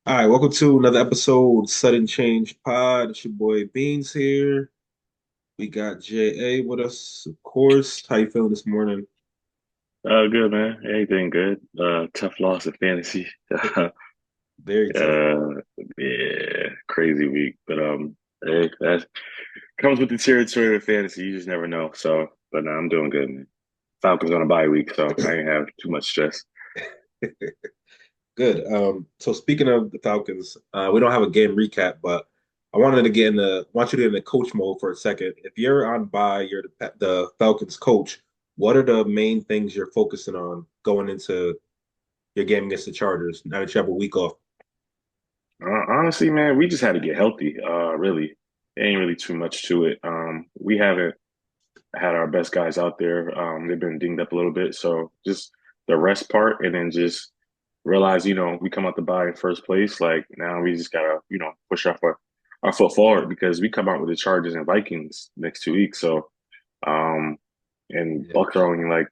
All right, welcome to another episode, Sudden Change Pod. It's your boy Beans here. We got JA with us, of course. How you feeling this morning? Good man. Anything good? Tough loss of fantasy. Very tough. Uh, yeah, crazy week. But hey, that comes with the territory of fantasy. You just never know. So, but no, I'm doing good, man. Falcons on a bye week, so I ain't have too much stress. Good. So speaking of the Falcons, we don't have a game recap, but I wanted to get in want you to get in the coach mode for a second. If you're on bye, you're the Falcons coach. What are the main things you're focusing on going into your game against the Chargers now that you have a week off? Honestly, man, we just had to get healthy. Really, ain't really too much to it. We haven't had our best guys out there. They've been dinged up a little bit, so just the rest part, and then just realize, we come out the bye in first place. Like now, we just gotta, push our foot forward because we come out with the Chargers and Vikings next 2 weeks. So, um, and Yeah. Buck throwing like,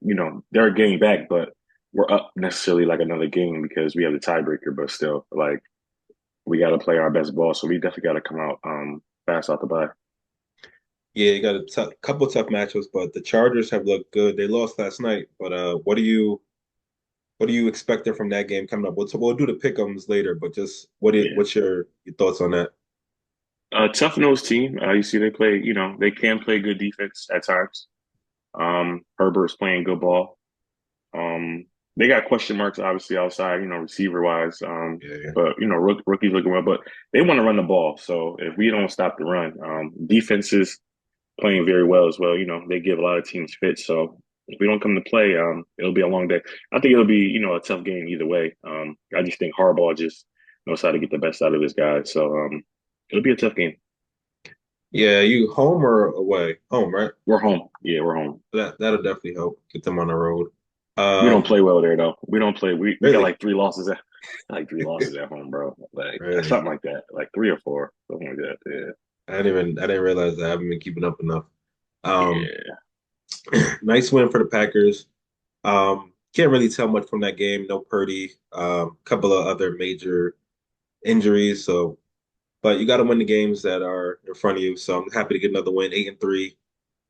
they're getting back, but we're up necessarily like another game because we have the tiebreaker. But still, like we got to play our best ball. So we definitely got to come out fast out the bye. Yeah, you got a couple tough matchups, but the Chargers have looked good. They lost last night, but what are you expecting from that game coming up? We'll do the pick'ems later, but just Yeah. what's your thoughts on that? Tough nosed team. You see, they play. They can play good defense at times. Herbert's playing good ball. Um, they got question marks obviously outside, receiver wise. Yeah, But rookies looking well. But they want to run the ball. So if we don't stop the run, defense is playing very well as well. They give a lot of teams fits. So if we don't come to play, it'll be a long day. I think it'll be, a tough game either way. I just think Harbaugh just knows how to get the best out of his guys. So it'll be a tough game. yeah. You home or away? Home, right? We're home. Yeah, we're home. That'll definitely help get them on the road. We don't Um, play well there though. We don't play. We got really, like 3 losses like 3 losses at home, bro. Like really. something like that. Like three or four, something like that. I didn't realize that. I haven't been keeping up enough. Yeah, Um, yeah. nice win for the Packers. Can't really tell much from that game. No Purdy. Couple of other major injuries. So, but you got to win the games that are in front of you. So I'm happy to get another win, 8-3,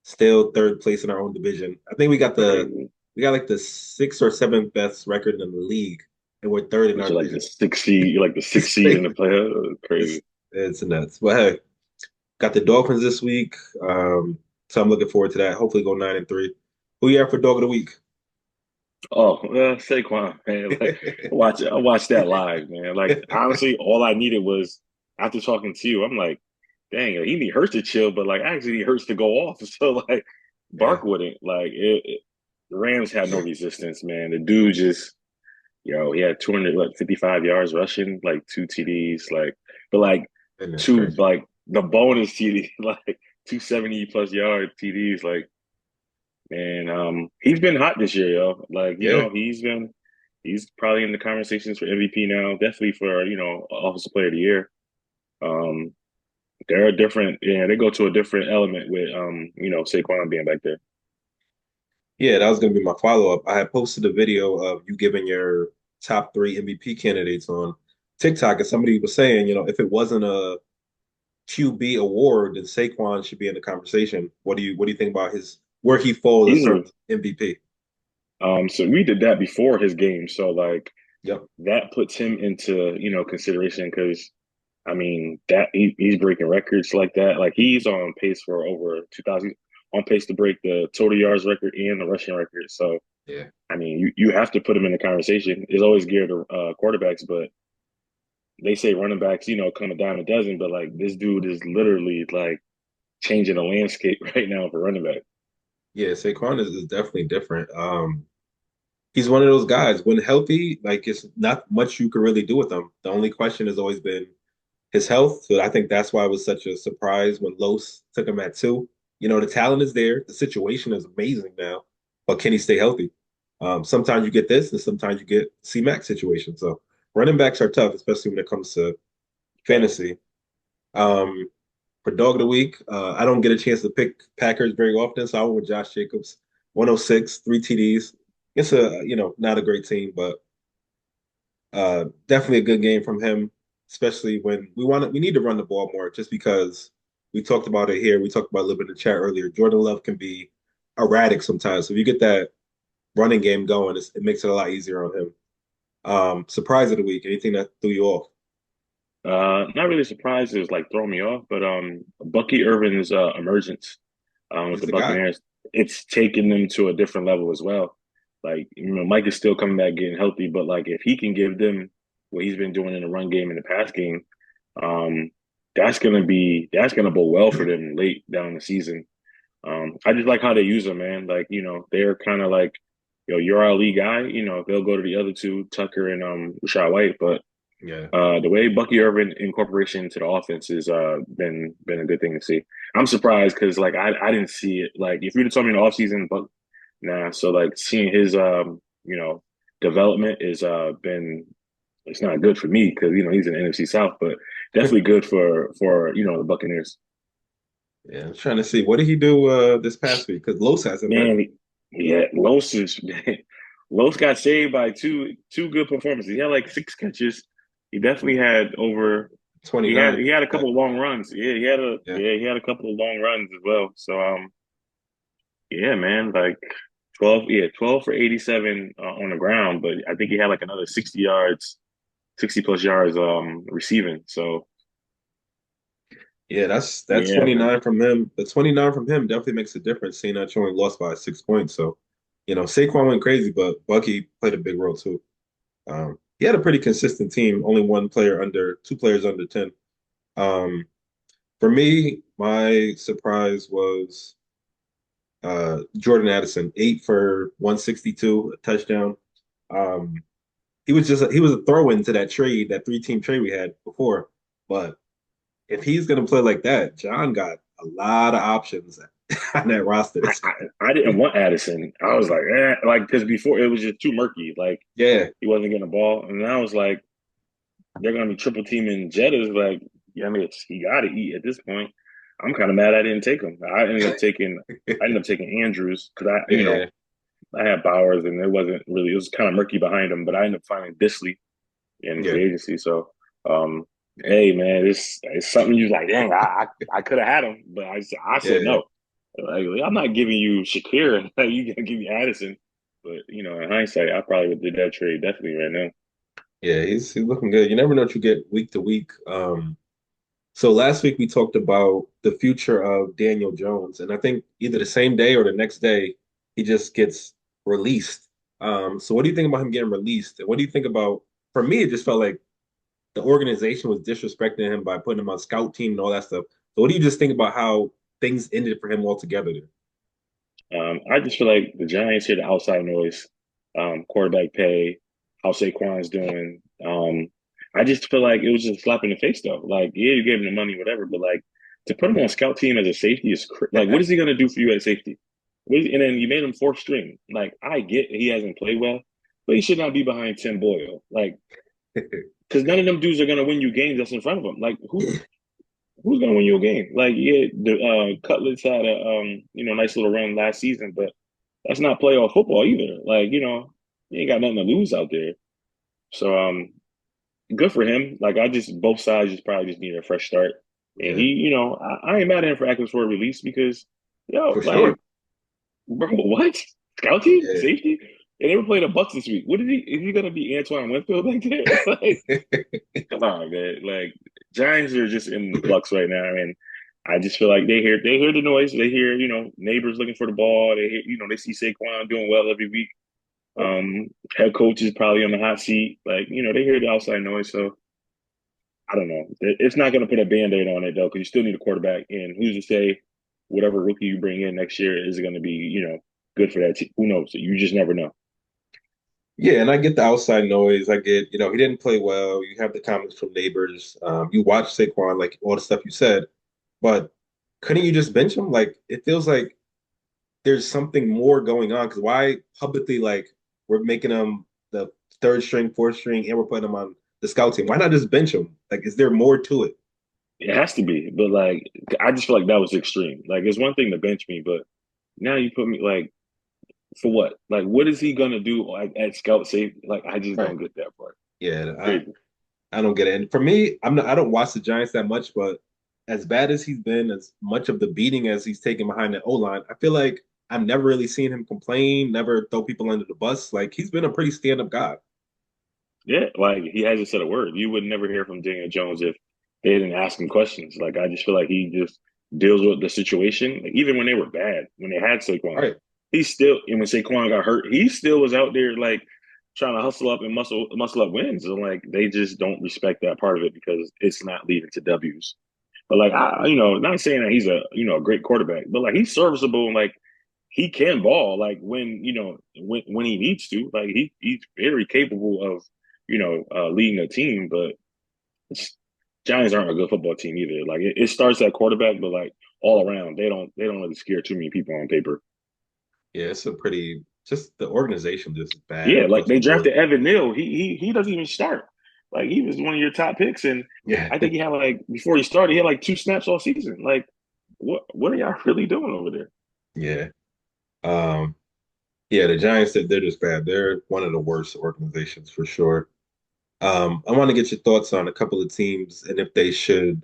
still third place in our own division. I think Crazy. we got like the sixth or seventh best record in the league, and we're third in But our you're like the division. sixth seed. You're like the sixth It's seed in the like playoff. Crazy. it's nuts. But hey, got the Dolphins this week, so I'm looking forward to that. Hopefully, go 9-3. Who you have for dog of the week? Oh, Saquon, man. Like, I watched that live, man. Like, honestly, all I needed was after talking to you, I'm like, dang, he need Hurts to chill, but like, I actually need Hurts to go off. So like, Yeah, Bark wouldn't. Like, the Rams had no resistance, man. The dude just, he had 255 yards rushing, like two TDs, like, but like goodness two, gracious. like the bonus TD, like 270 plus yard TDs, like. And he's been hot this year, yo. Like, Yeah, he's probably in the conversations for MVP now, definitely for, offensive player of the year. Um, they're a different, yeah, they go to a different element with Saquon being back there. yeah, that was gonna be my follow-up. I had posted a video of you giving your top three MVP candidates on TikTok, and somebody was saying, if it wasn't a QB award, then Saquon should be in the conversation. What do you think about his where he falls as far Easily. as MVP? So we did that before his game. So like Yep. that puts him into, consideration because I mean that he's breaking records like that. Like he's on pace for over 2,000, on pace to break the total yards record and the rushing record. So Yeah. I mean, you have to put him in the conversation. It's always geared to quarterbacks, but they say running backs, come a dime a dozen. But like this dude is literally like changing the landscape right now for running back. Yeah, Saquon is definitely different. He's one of those guys. When healthy, like it's not much you can really do with him. The only question has always been his health. So I think that's why it was such a surprise when Los took him at two. The talent is there. The situation is amazing now, but can he stay healthy? Sometimes you get this, and sometimes you get C-Max situation. So running backs are tough, especially when it comes to Facts. fantasy. Um, for dog of the week, I don't get a chance to pick Packers very often, so I went with Josh Jacobs, 106, three TDs. It's not a great team, but definitely a good game from him. especially when we need to run the ball more, just because we talked about it here. We talked about a little bit in the chat earlier. Jordan Love can be erratic sometimes. So if you get that running game going, it makes it a lot easier on him. Surprise of the week, anything that threw you off? Not really surprised. It was like throwing me off, but Bucky Irving's emergence with He's the the guy. Buccaneers, it's taken them to a different level as well. Like, Mike is still coming back, getting healthy, but like if he can give them what he's been doing in the run game and the pass game, um, that's gonna bode well for them late down the season. I just like how they use them, man. Like, they're kind of like, you're our lead guy. They'll go to the other two, Tucker and Rashad White, but Yeah. the way Bucky Irving incorporation into the offense has been a good thing to see. I'm surprised because like I didn't see it. Like if you'd have told me in the offseason, but nah. So like seeing his development is been it's not good for me because he's in the NFC South, but definitely good for the Buccaneers. Yeah, I'm trying to see what did he do this past week? Because Los hasn't, right? Man, yeah, Los is Los got saved by two good performances. He had like six catches. He definitely had over. He had 29. he had a couple of long runs. Yeah, Yeah. he had a couple of long runs as well. So yeah, man, like 12 for 87 on the ground, but I think he had like another 60 yards, 60 plus yards receiving. So Yeah, that's yeah, man. 29 from him. The 29 from him definitely makes a difference, seeing that you only lost by 6 points. So, Saquon went crazy, but Bucky played a big role too. He had a pretty consistent team, only two players under 10. Um, for me, my surprise was Jordan Addison, 8 for 162, a touchdown. Um, he was a throw-in to that trade, that three-team trade we had before. But if he's gonna play like that, John got a lot of options on that roster I, this I, year. I didn't want Addison. I was like because before it was just too murky. Like Yeah, he wasn't getting the ball, and I was like, they're gonna be triple teaming Jettas. Like, yeah, I mean, he got to eat at this point. I'm kind of mad I didn't take him. I ended up taking Andrews because yeah, I had Bowers and it was kind of murky behind him, but I ended up finding Disley in yeah, free agency. So, um, hey man, it's something you like. Dang, I could have had him, but I said yeah, no. Like, I'm not giving you Shakir. Like, you gonna give me Addison. But in hindsight, I probably would did that trade definitely right now. yeah. He's looking good. You never know what you get week to week. So last week we talked about the future of Daniel Jones, and I think either the same day or the next day he just gets released. So what do you think about him getting released? And what do you think about? For me, it just felt like the organization was disrespecting him by putting him on scout team and all that stuff. So what do you just think about how things ended for him altogether there? I just feel like the Giants hear the outside noise, quarterback pay, how Saquon's doing. I just feel like it was just a slap in the face, though. Like, yeah, you gave him the money, whatever, but like to put him on scout team as a safety is like, what is he gonna do for you at safety? And then you made him fourth string. Like, I get he hasn't played well, but he should not be behind Tim Boyle. Like, because none of them dudes are gonna win you games that's in front of him. Like, who's gonna win you a game? Like, yeah, the Cutlets had a nice little run last season, but that's not playoff football either. Like, you ain't got nothing to lose out there. So good for him. Like I just both sides just probably just need a fresh start. And he, Yeah, I ain't mad at him for asking for a release because for like, sure. bro, what? Scout team? Yeah. Safety? And they were playing the Bucks this week. What is he gonna be Antoine Winfield back there? Like, come on, man. Like Giants are just in flux right now, and I just feel like they hear the noise. They hear neighbors looking for the ball. They hear they see Saquon doing well every week. Head coach is probably on the hot seat. Like they hear the outside noise. So I don't know. It's not going to put a band-aid on it though, because you still need a quarterback. And who's to say whatever rookie you bring in next year is going to be good for that team? Who knows? You just never know. Yeah, and I get the outside noise. I get, he didn't play well. You have the comments from neighbors. You watch Saquon, like all the stuff you said, but couldn't you just bench him? Like it feels like there's something more going on. Because why publicly like we're making him the third string, fourth string, and we're putting him on the scout team? Why not just bench him? Like, is there more to it? It has to be, but like I just feel like that was extreme. like it's one thing to bench me, but now you put me like for what? Like what is he gonna do at scout safety? Like I just Right. don't get that part. Yeah, Crazy. I don't get it. And for me, I don't watch the Giants that much, but as bad as he's been, as much of the beating as he's taken behind the O line, I feel like I've never really seen him complain, never throw people under the bus. Like he's been a pretty stand-up guy. Yeah, like he hasn't said a word. You would never hear from Daniel Jones if they didn't ask him questions. Like I just feel like he just deals with the situation. Like, even when they were bad, when they had All Saquon, right. he still and when Saquon got hurt, he still was out there like trying to hustle up and muscle up wins. And like they just don't respect that part of it because it's not leading to W's. But like not saying that he's a great quarterback, but like he's serviceable and like he can ball like when he needs to. Like he's very capable of leading a team. But it's, Giants aren't a good football team either. Like it starts at quarterback, but like all around they don't really scare too many people on paper. Yeah, it's a pretty just the organization just is bad Yeah, like across they the board. drafted Evan Neal. He doesn't even start. Like he was one of your top picks, and Yeah. I think he had like before he started, he had like two snaps all season. Like what are y'all really doing over there? Yeah. Um, yeah, the Giants, they're just bad. They're one of the worst organizations for sure. I want to get your thoughts on a couple of teams and if they should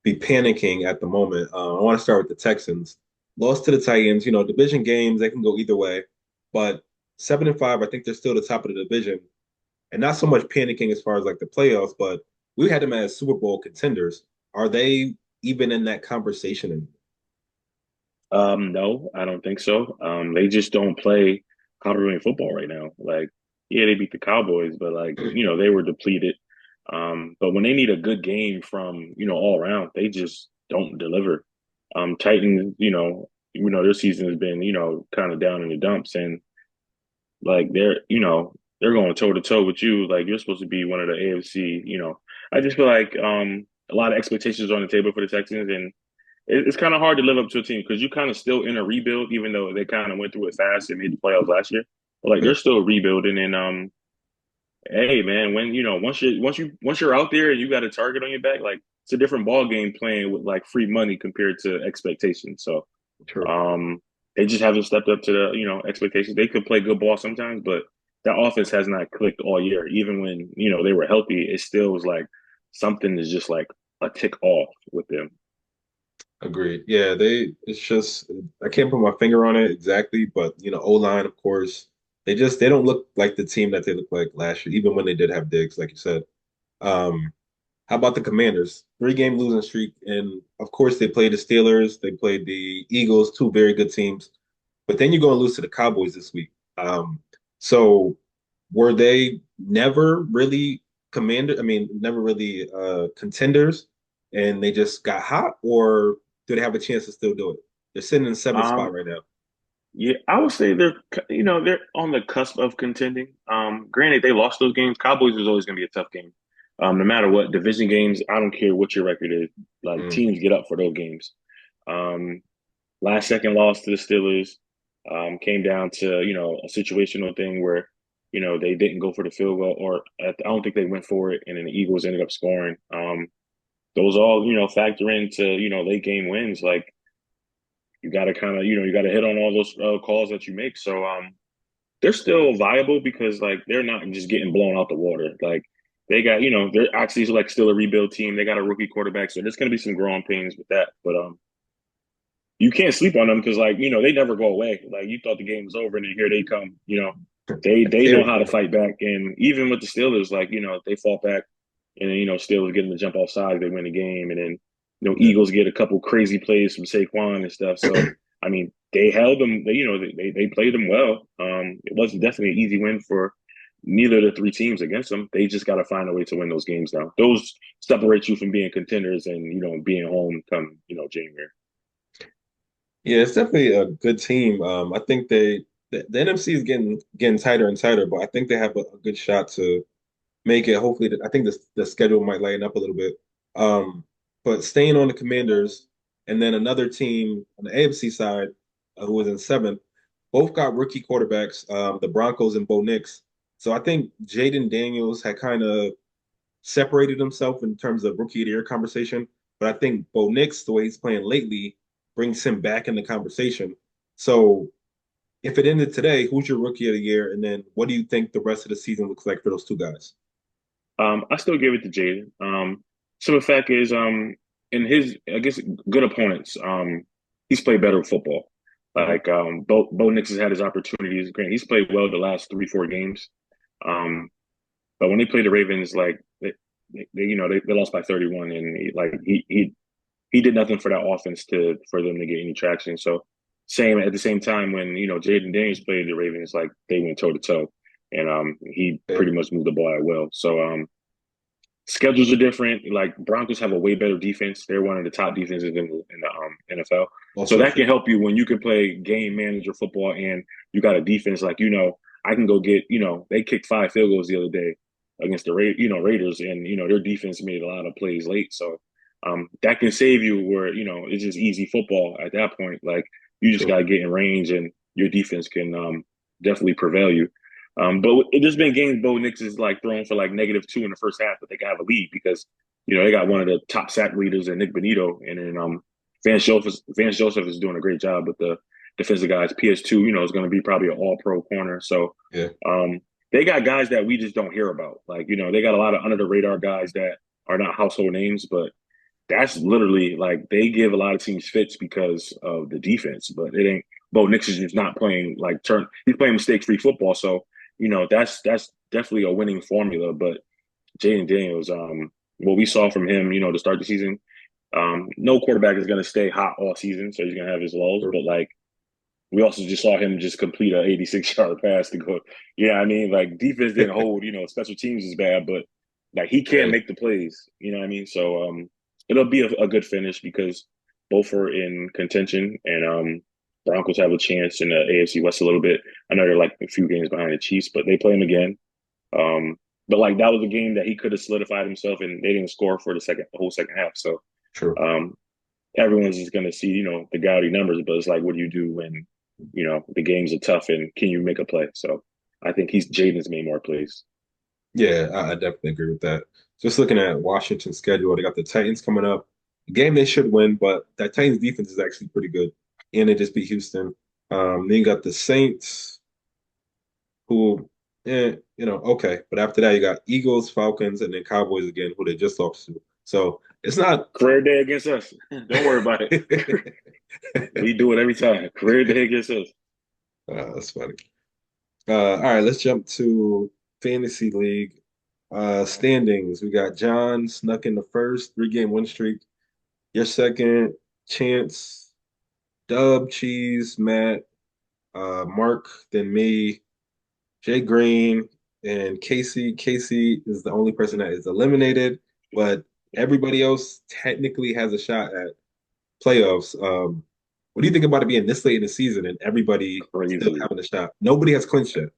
be panicking at the moment. I want to start with the Texans. Lost to the Titans, division games, they can go either way. But 7-5, I think they're still the top of the division. And not so much panicking as far as like the playoffs, but we had them as Super Bowl contenders. Are they even in that conversation anymore? No, I don't think so. They just don't play competent football right now. Like, yeah, they beat the Cowboys, but like, they were depleted. But when they need a good game from, all around, they just don't deliver. Titans, their season has been, kind of down in the dumps, and like they're going toe to toe with you. Like you're supposed to be one of the AFC. I just feel like a lot of expectations are on the table for the Texans, and it's kind of hard to live up to a team because you kind of still in a rebuild, even though they kind of went through it fast and made the playoffs last year. But like they're still rebuilding, and hey man, when once you're out there and you got a target on your back, like it's a different ball game playing with like free money compared to expectations. So True. um, they just haven't stepped up to the expectations. They could play good ball sometimes, but that offense has not clicked all year. Even when they were healthy, it still was like something is just like a tick off with them. Agreed. Yeah, it's just I can't put my finger on it exactly, but O-line, of course, they don't look like the team that they looked like last year, even when they did have Diggs, like you said. Um, how about the Commanders? 3-game losing streak, and of course they played the Steelers, they played the Eagles, two very good teams. But then you're going to lose to the Cowboys this week. So were they never really never really contenders, and they just got hot, or do they have a chance to still do it? They're sitting in the seventh spot Um, right now. yeah, I would say they're on the cusp of contending. Granted, they lost those games. Cowboys is always going to be a tough game. No matter what division games, I don't care what your record is. Like Mm. teams get up for those games. Um, Last second loss to the Steelers came down to a situational thing where they didn't go for the field goal, or I don't think they went for it, and then the Eagles ended up scoring. Those all factor into late game wins. Like you got to kind of you got to hit on all those calls that you make. So they're still viable because like they're not just getting blown out the water. Like they got they're actually like still a rebuild team. They got a rookie quarterback, so there's going to be some growing pains with that. But you can't sleep on them because like they never go away. Like you thought the game was over, and then here they come. They know how to Every fight back, and even with the Steelers, like they fought back, and then Steelers getting the jump off sides, they win the game, and then yeah. Eagles get a couple crazy plays from Saquon and stuff. So I mean, they held them. They played them well. It wasn't definitely an easy win for neither of the three teams against them. They just got to find a way to win those games now. Those separate you from being contenders and being home come January. Yeah, it's definitely a good team. I think the NFC is getting tighter and tighter, but I think they have a good shot to make it. Hopefully, I think the schedule might lighten up a little bit. Um, but staying on the Commanders, and then another team on the AFC side who was in seventh, both got rookie quarterbacks, the Broncos and Bo Nix. So I think Jaden Daniels had kind of separated himself in terms of rookie of the year conversation. But I think Bo Nix, the way he's playing lately, brings him back in the conversation. So if it ended today, who's your rookie of the year? And then what do you think the rest of the season looks like for those two guys? I still give it to Jaden. So the fact is, in his, I guess, good opponents, he's played better football. Mhm. Like, Bo Nix has had his opportunities. Granted, he's played well the last 3, 4 games. Um, but when he played the Ravens, like, they lost by 31, and he did nothing for that offense to for them to get any traction. So same at the same time when Jaden Daniels played the Ravens, like they went toe to toe, and he Yeah, pretty much moved the ball out well. So schedules are different. Like Broncos have a way better defense. They're one of the top defenses in the NFL. So also that true. can help you when you can play game manager football and you got a defense like I can go get they kicked 5 field goals the other day against the Raiders, and their defense made a lot of plays late. So that can save you where it's just easy football at that point. Like you just True. got to get in range and your defense can definitely prevail you. But there's been games Bo Nix is like throwing for like -2 in the first half, but they can have a lead because they got one of the top sack leaders in Nick Benito, and then Vance Joseph is doing a great job with the defensive guys. PS2, is going to be probably an All Pro corner, so Yeah. um, they got guys that we just don't hear about. Like they got a lot of under the radar guys that are not household names, but that's literally like they give a lot of teams fits because of the defense, but it ain't. Bo Nix is just not playing like turn. He's playing mistake free football, so that's definitely a winning formula. But Jaden Daniels, what we saw from him, to start the season, no quarterback is going to stay hot all season, so he's going to have his lows. True. But like we also just saw him just complete a 86-yard pass to go. Yeah, I mean, like defense didn't hold. Special teams is bad, but like he can Yeah. make the plays. You know what I mean? So it'll be a good finish because both are in contention, and Broncos have a chance in the AFC West a little bit. I know they're like a few games behind the Chiefs, but they play them again. Um, but like that was a game that he could have solidified himself, and they didn't score for the whole second half. So True. um, everyone's just going to see, the gaudy numbers, but it's like, what do you do when, the games are tough and can you make a play? So I think Jaden's made more plays. Yeah, I definitely agree with that. Just looking at Washington's schedule, they got the Titans coming up. A game they should win, but that Titans defense is actually pretty good. And they just beat Houston. Then you got the Saints, who, okay. But after that, you got Eagles, Falcons, and then Cowboys again, who they just lost to. So it's not. Career day against us. Don't worry about it. We do it every time. Career day against us. That's funny. All right, let's jump to fantasy league standings. We got John snuck in the first 3-game win streak. Your second, Chance, Dub, Cheese, Matt, Mark, then me, Jay Green, and Casey. Casey is the only person that is eliminated, but everybody else technically has a shot at playoffs. What do you think about it being this late in the season and everybody still Crazy. having a shot? Nobody has clinched yet.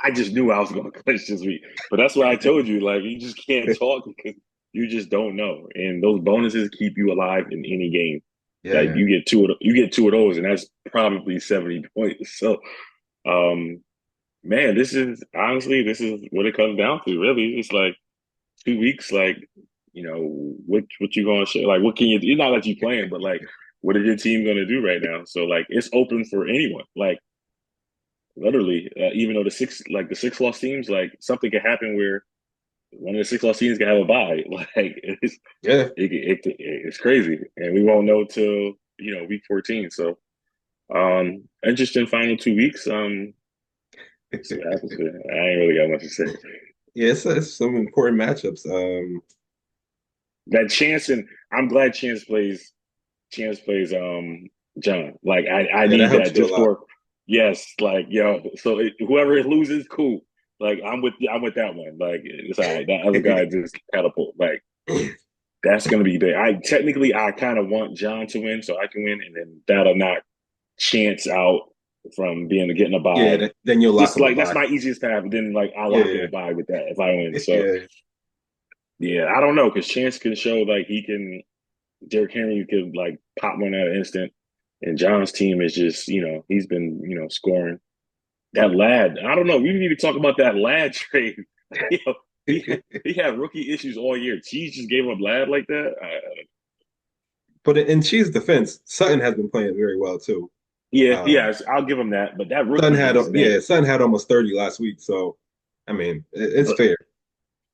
I just knew I was going to clinch this week, but that's why I told you, like, you just can't talk because you just don't know. And those bonuses keep you alive in any game. Yeah, Like yeah. you get two of those, and that's probably 70 points. So, um, man, this is what it comes down to. Really, it's like 2 weeks. Like, what you gonna show? Like, what can you do? Not that you playing, but like, what is your team gonna do right now? So, like, it's open for anyone. Like, literally, even though the six lost teams, like something can happen where one of the six lost teams can have a bye. Like, Yeah. it's crazy, and we won't know till week 14. So, interesting final 2 weeks. See what happens there. I ain't really got much to say. Yeah, it's some important matchups. That Chance and I'm glad Chance plays John. Like I Yeah, that need helps that you a just lot. for yes, like yo. So whoever loses, cool. Like I'm with that one. Like it's all right. That other guy just catapult. Like that's gonna be big. I kind of want John to win so I can win, and then that'll knock Chance out from being getting a Yeah, bye. then you'll lock Just them a like that's bye. my easiest path. Then like I lock in Yeah, a bye with that if I win. So yeah, yeah, I don't know because Chance can show like he can. Derrick Henry could like pop one at an instant, and John's team is just he's been scoring that lad. I don't know. We need to talk about that lad trade. He had rookie issues all year. Cheese just gave up lad like that. But in Chiefs' defense, Sutton has been playing very well too. Yeah, Um, yeah, I'll give him that. But that Sutton rookie had just man. yeah, Sutton had almost 30 last week. So I mean, it's But fair.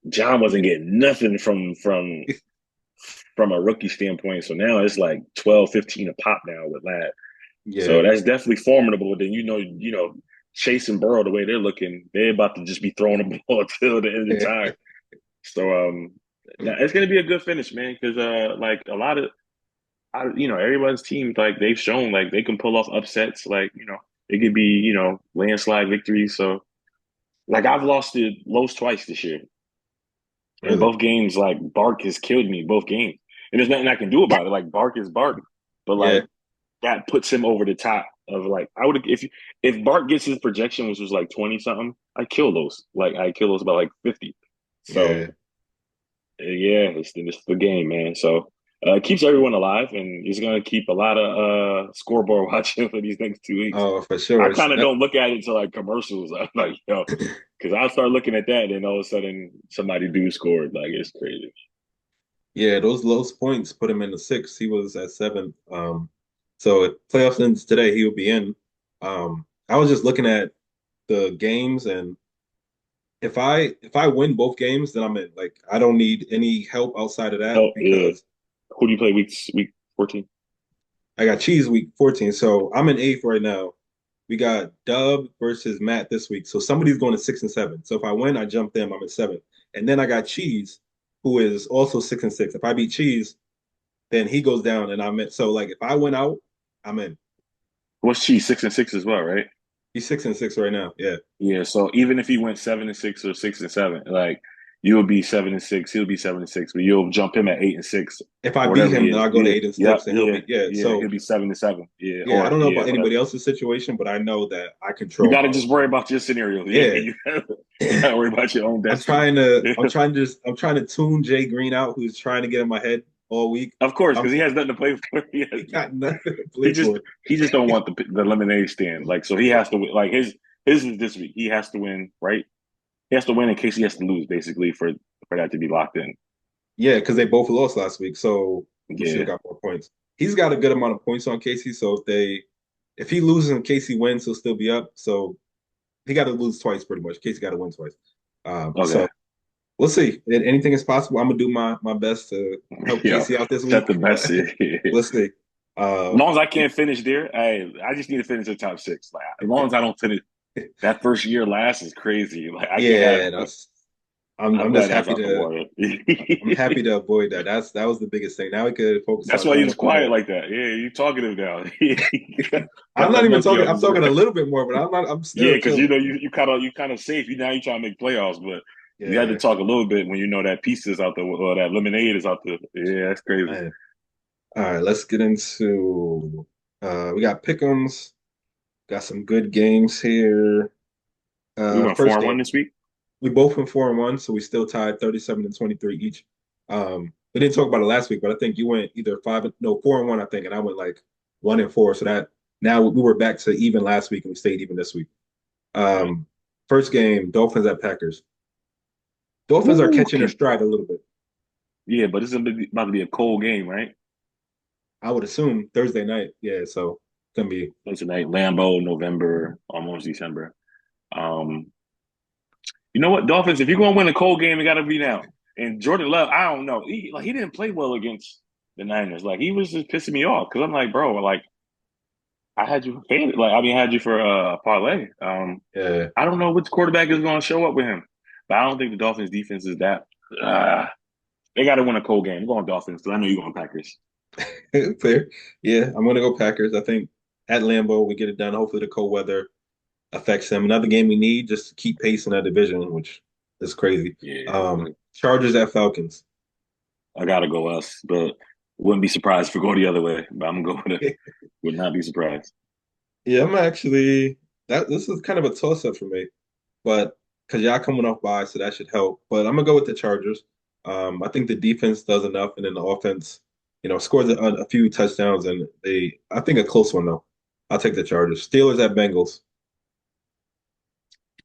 John wasn't getting nothing from a rookie standpoint. So now it's like 12, 15 a pop now with Lad. So Yeah, that's definitely formidable. Then Chase and Burrow, the way they're looking, they're about to just be throwing the ball until the end of the time. So now it's gonna be a good finish, man, because like a lot of everyone's team, like they've shown like they can pull off upsets, like it could be landslide victories. So like I've lost to Los twice this year. In really. both games, like Bark has killed me both games, and there's nothing I can do about it. Like Bark is Bark, but Yeah, like that puts him over the top of like I would if Bark gets his projection, which was like 20 something, I kill those. Like I kill those by like 50. So yeah. yeah, it's the game, man. So it keeps everyone alive, and it's gonna keep a lot of scoreboard watching for these next 2 weeks. Oh, for I sure. kind of don't look at it until like commercials. I'm like, because I start looking at that, and then all of a sudden somebody do scored. Like it's crazy. Yeah, those lowest points put him in the six. He was at seven. So if playoffs ends today, he will be in. I was just looking at the games, and if I win both games, then I'm in. Like I don't need any help outside of that Oh yeah, because who do you play week 14? I got Cheese week 14. So I'm in eighth right now. We got Dub versus Matt this week. So somebody's going to 6-7. So if I win, I jump them. I'm at seven. And then I got Cheese, who is also 6-6. If I beat Cheese, then he goes down and I'm in. So like if I win out, I'm in. What's Chiefs 6-6 as well, right? He's 6-6 right now. Yeah. Yeah. So even if he went 7-6 or 6-7, like you'll be 7-6, he'll be 7-6, but you'll jump him at 8-6 If I or beat whatever he him, then is. I'll go to Yeah. eight and Yep. six and he'll Yeah. be yeah. Yeah. So He'll be 7-7. Yeah. yeah, I Or don't know yeah, about whatever. anybody else's situation, but I know that I You control got my to own. just worry about your scenario. Yeah. Yeah. You got to worry about your own I'm destiny. trying to Yeah. I'm trying to tune Jay Green out, who's trying to get in my head all week. Of course, I'm because he has nothing to play for. He has he got nothing. nothing to He play just for. he just don't want the lemonade stand. Like so, he has to win. Like his is this week. He has to win, right? He has to win in case he has to lose, basically, for that to be locked in. Yeah, because they both lost last week. So who should have Yeah. got more points? He's got a good amount of points on Casey. So if he loses and Casey wins, he'll still be up. So he got to lose twice pretty much. Casey got to win twice. Okay. So we'll see. Anything is possible. I'm gonna do my best to help Yeah. Casey out this Set week, the but best. As let's see. long as I can't finish there, I just need to finish the top six. Like as long as I don't finish that first year last is crazy. Like I can have. Yeah, that's I'm I'm glad just that's happy out the to water. I'm happy to avoid that. That was the biggest thing. Now we could focus That's on why you trying to was win. quiet like that. Yeah, you talkative now. I'm Got not that even monkey talking. off I'm his talking a back. little bit more, but I'm Yeah, still because chilling. you kind of safe. Now you trying to make playoffs, but you had to Yeah, talk a little bit when you know that piece is out there or that lemonade is out there. Yeah, that's crazy. man. All right, let's get into we got pick'ems, got some good games here. We went four First and one game, this week. we both went 4-1, so we still tied 37-23 each. We didn't talk about it last week, but I think you went either 4-1, I think, and I went like 1-4. So that now we were back to even last week and we stayed even this week. Right. Um, First game, Dolphins at Packers. Dolphins are Ooh, catching their stride a little bit. yeah, but it's about to be a cold game, right? I would assume Thursday night. Yeah, so it's gonna be So tonight, Lambeau, November, almost December. Um, you know what, Dolphins? If you're gonna win a cold game, it got to be now. And Jordan Love, I don't know. He didn't play well against the Niners. Like he was just pissing me off because I'm like, bro, like I had you for like I mean, I had you for a parlay. yeah. I don't know which quarterback is going to show up with him, but I don't think the Dolphins' defense is that. Uh, they got to win a cold game. I'm going Dolphins because I know you're going Packers. Fair. Yeah, I'm gonna go Packers. I think at Lambeau we get it done. Hopefully the cold weather affects them. Another game we need just to keep pace in that division, which is crazy. Yeah, Chargers at Falcons. I got to go us, but wouldn't be surprised if we go the other way. But I'm going to would not be surprised. Yeah, I'm actually that this is kind of a toss up for me, but because y'all coming off by, so that should help. But I'm gonna go with the Chargers. I think the defense does enough, and then the offense, scores a few touchdowns, and I think a close one though. I'll take the Chargers. Steelers at Bengals.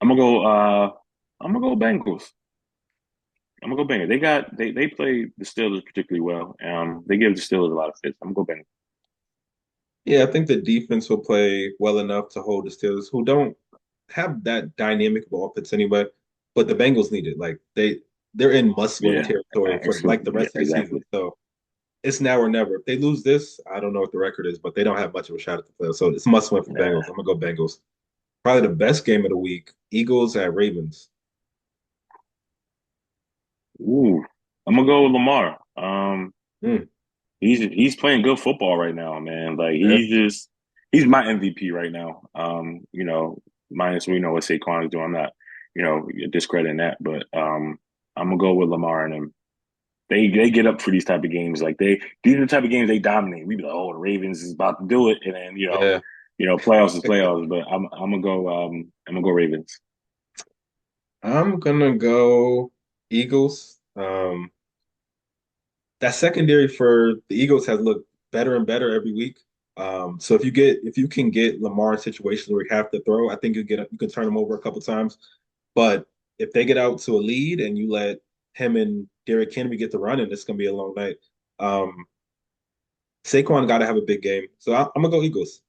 I'm gonna go. I'm gonna go Bengals. I'm gonna go Bengals. They play the Steelers particularly well. They give the Steelers a lot of fits. I'm gonna go Bengals. Yeah, I think the defense will play well enough to hold the Steelers, who don't have that dynamic of offense anyway. But the Bengals need it. Like they're in must-win Yeah, territory for like the yeah, rest of the season. exactly. So it's now or never. If they lose this, I don't know what the record is, but they don't have much of a shot at the playoffs. So it's must-win for Yeah. Bengals. I'm gonna go Bengals. Probably the best game of the week: Eagles at Ravens. Ooh, I'm gonna go with Lamar. Mm, He's playing good football right now, man. Like yeah, he's my MVP right now. Minus we know what Saquon is doing. I'm not, discrediting that, but I'm gonna go with Lamar and him. They get up for these type of games. Like these are the type of games they dominate. We be like, oh, the Ravens is about to do it, and then yeah. playoffs is playoffs. But I'm gonna go Ravens. I'm gonna go Eagles. That secondary for the Eagles has looked better and better every week. So if you can get Lamar in situations where you have to throw, I think you can turn him over a couple times. But if they get out to a lead and you let him and Derrick Henry get the run, and it's gonna be a long night. Um, Saquon got to have a big game, so I'm gonna go Eagles.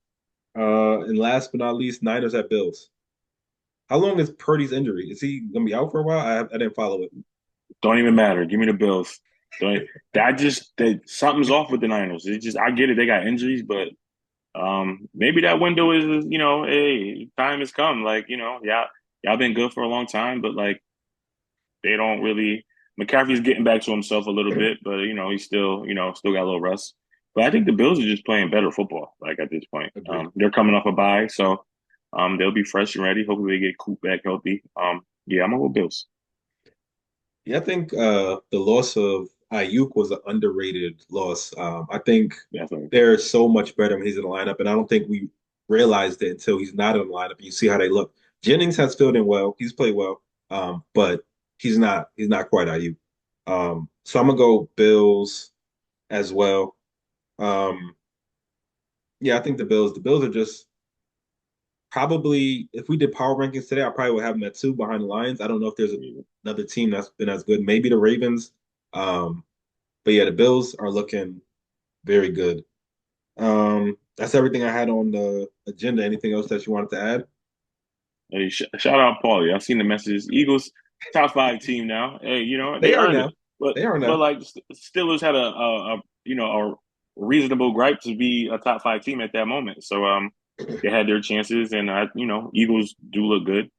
And last but not least, Niners at Bills. How long is Purdy's injury? Is he gonna be out for a while? I didn't follow it. Don't even matter. Give me the Bills. Don't that something's off with the Niners. It's just I get it. They got injuries, but maybe that window is, hey, time has come. Like, yeah, y'all been good for a long time, but like they don't really. McCaffrey's getting back to himself a little bit, but he's still, still got a little rust. But I think the Bills are just playing better football. Like at this point, Agreed. they're coming off a bye, so they'll be fresh and ready. Hopefully, they get Coop back healthy. Yeah, I'm gonna go Bills. Yeah, I think the loss of Ayuk was an underrated loss. I think Definitely. they're so much better when he's in the lineup, and I don't think we realized it until he's not in the lineup. You see how they look. Jennings has filled in well. He's played well, but he's not quite Ayuk. So I'm gonna go Bills as well. Um, yeah, I think the Bills. The Bills are just probably if we did power rankings today, I probably would have them at two behind the Lions. I don't know if there's another team that's been as good. Maybe the Ravens. Um, but yeah, the Bills are looking very good. That's everything I had on the agenda. Anything else that you wanted to add? Hey, shout out Paulie. I've seen the messages. Eagles top five team now. Hey, They they are earned it. now. They are But now. like Steelers had a reasonable gripe to be a top five team at that moment. So they had their chances, and Eagles do look good.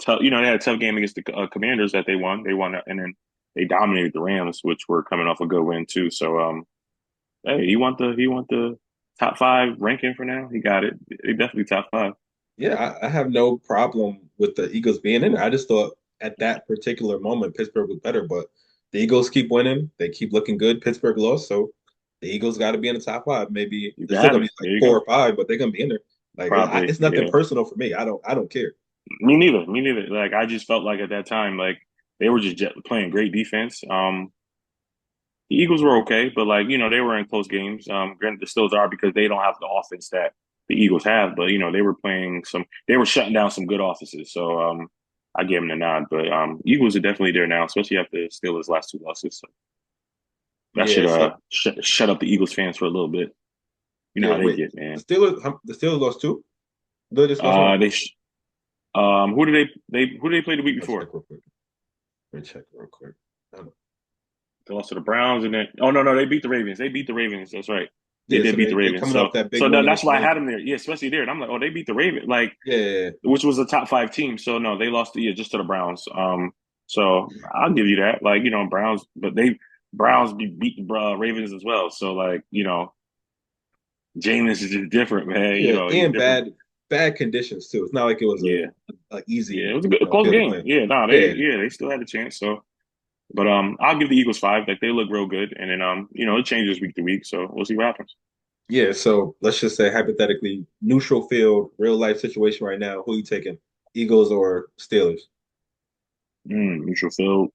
Tough, they had a tough game against the Commanders that they won. They won, and then they dominated the Rams, which were coming off a good win too. So hey, he want the top five ranking for now. He got it. They definitely top five. Yeah, I have no problem with the Eagles being in there. I just thought at that particular moment Pittsburgh was better, but the Eagles keep winning. They keep looking good. Pittsburgh lost, so the Eagles got to be in the top five. Maybe You they're still got gonna it. be like There you four go. or five, but they're gonna be in there. Like Probably, it's nothing yeah. personal for me. I don't care. Me neither. Me neither. Like I just felt like at that time, like they were just playing great defense. The Eagles were okay, but like they were in close games. Granted, the Steelers are because they don't have the offense that the Eagles have, but they were playing some. They were shutting down some good offenses. So I gave them the nod. But Eagles are definitely there now, especially after Steelers' last two losses. So that should Yeah. So shut up the Eagles fans for a little bit. You know yeah. how they Wait, get, man. the Steelers lost two. They just lost one. They who did who did they play the week Let's check before? real quick. Let me check real quick. Um, They lost to the Browns, and then no, they beat the Ravens. They beat the Ravens. That's right. They Yeah. did So beat the they Ravens. coming off So that big so win that's against the why I had Ravens. them there. Yeah, especially there. And I'm like, oh, they beat the Ravens, like Yeah. Yeah, which was a top five team. So no, they lost just to the Browns. So I'll give you that. Like Browns, but Browns beat the Ravens as well. So like Jameis is just different, man. yeah. He's And different. bad conditions too. It's not like it was Yeah, a yeah. It easy was a close field to game. play. Yeah, no, Yeah. they still had a chance. So. But I'll give the Eagles five. Like they look real good, and then it changes week to week, so we'll see what happens. Yeah, so let's just say hypothetically, neutral field, real life situation right now. Who you taking, Eagles or Steelers? Neutral field.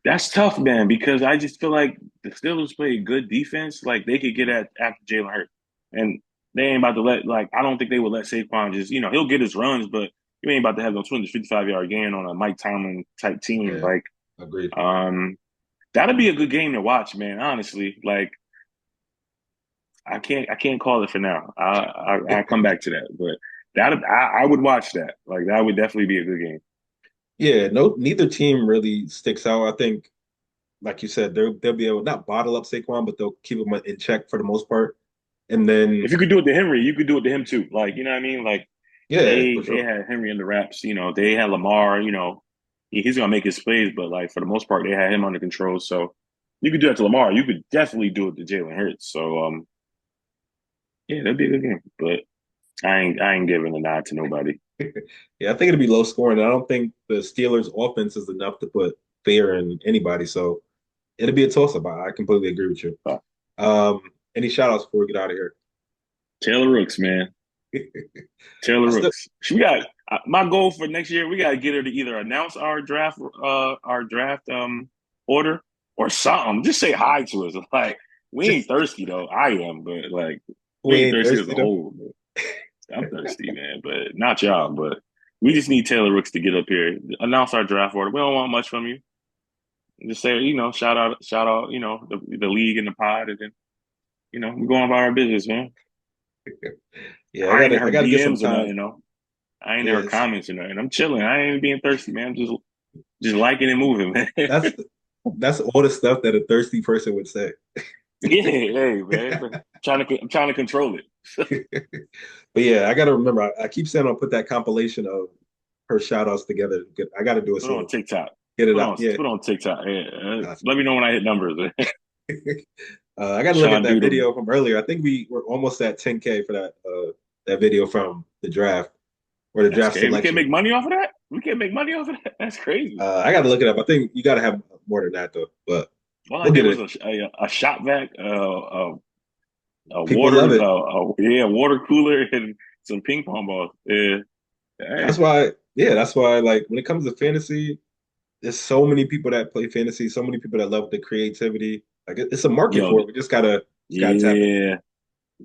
That's tough, man, because I just feel like the Steelers play good defense. Like they could get at after Jalen Hurts, and they ain't about to let. Like I don't think they would let Saquon just. He'll get his runs, but you ain't about to have no 255-yard gain on a Mike Tomlin type team. Yeah, Like agreed. um, that'll be a good game to watch, man. Honestly, like I can't call it for now. I'll come back to that, but I would watch that. Like that would definitely be a good game. Yeah, no, neither team really sticks out. I think, like you said, they'll be able not bottle up Saquon, but they'll keep him in check for the most part. And If then, you could do it to Henry, you could do it to him too. Like, you know what I mean? Like yeah, for they sure. had Henry in the wraps. You know, they had Lamar. You know, he's gonna make his plays, but like for the most part, they had him under control. So you could do that to Lamar. You could definitely do it to Jalen Hurts. So yeah, that'd be a good game. But I ain't giving a nod to nobody. Yeah, I think it'll be low scoring. I don't think the Steelers' offense is enough to put fear in anybody. So it'll be a toss up. I completely agree with you. Uh, Um, any shout outs before we get out of here? Taylor Rooks, man. Taylor I still Rooks. We got my goal for next year. We got to get her to either announce our draft order or something. Just say hi to us. Like we ain't just thirsty though. I am, but like we we ain't ain't thirsty as thirsty a though. whole. I'm thirsty, man, but not y'all. But we just need Taylor Rooks to get up here, announce our draft order. We don't want much from you. Just say, shout out, the league and the pod, and then we go on about our business, man. Yeah, I ain't in I her gotta get some DMs or time. nothing, I ain't in her Yes, comments or nothing. I'm chilling. I ain't being thirsty, man. I'm just liking and moving, man. that's that's all the stuff that a thirsty person would say. Yeah, hey, man. I'm trying to control it. But yeah, I gotta remember. I keep saying I'll put that compilation of her shout outs together. I gotta do it Put it on soon. TikTok. Get it Put it out. on Yeah. put it on TikTok. Yeah, Gotcha. let me know when I hit numbers. I got to look at Trying to that do the video from earlier. I think we were almost at 10K for that video from the draft or the That's draft crazy. We can't selection. make money off of that. We can't make money off of that. That's crazy. I got to look it up. I think you got to have more than that though, but All I we'll did get was it. a shot vac, a People water, love it. yeah, water cooler, and some ping pong balls. Yeah, That's hey, why. Yeah, that's why. Like when it comes to fantasy, there's so many people that play fantasy. So many people that love the creativity. Like it's a market yo, for it. We just gotta tap into it. yeah,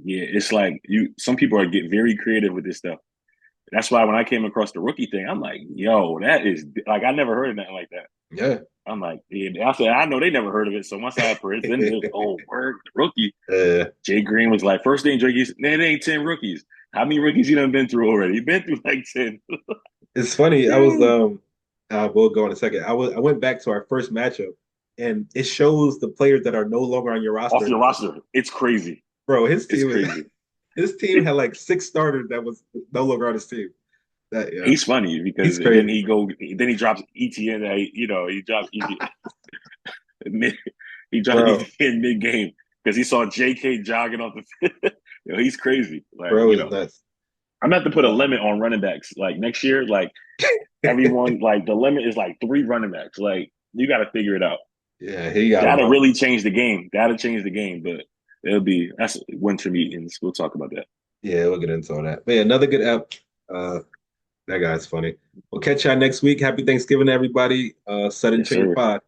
yeah. It's like Some people are get very creative with this stuff. That's why when I came across the rookie thing, I'm like, yo, that is like I never heard of nothing like that. Yeah. I'm like, yeah. I said I know they never heard of it. So once I presented it, oh, word, the rookie. uh, Jay Green was like, first thing Drake, man, it ain't 10 rookies. How many rookies you done been through already? You been through like 10. it's funny. I was Dang. we'll go in a second. I went back to our first matchup, and it shows the players that are no longer on your roster Off your anymore. roster. It's crazy. Bro, It's crazy. his team had like six starters that was no longer on his team. That yeah, He's funny because he's crazy. then he drops ETN. He drops mid, he drops Bro, ETN mid game because he saw JK jogging off the field. He's crazy. bro is nuts. I'm gonna have to put a Uh, limit on running backs. Like next year, like everyone, like the limit is like 3 running backs. Like you got to figure it out. yeah, he got him That'll up. really change the game. That'll change the game. But that's winter meetings. We'll talk about that. Yeah, we'll get into all that. But yeah, another good app. Uh, that guy's funny. We'll catch y'all next week. Happy Thanksgiving, everybody. Sudden Yes, Change sir. Pod.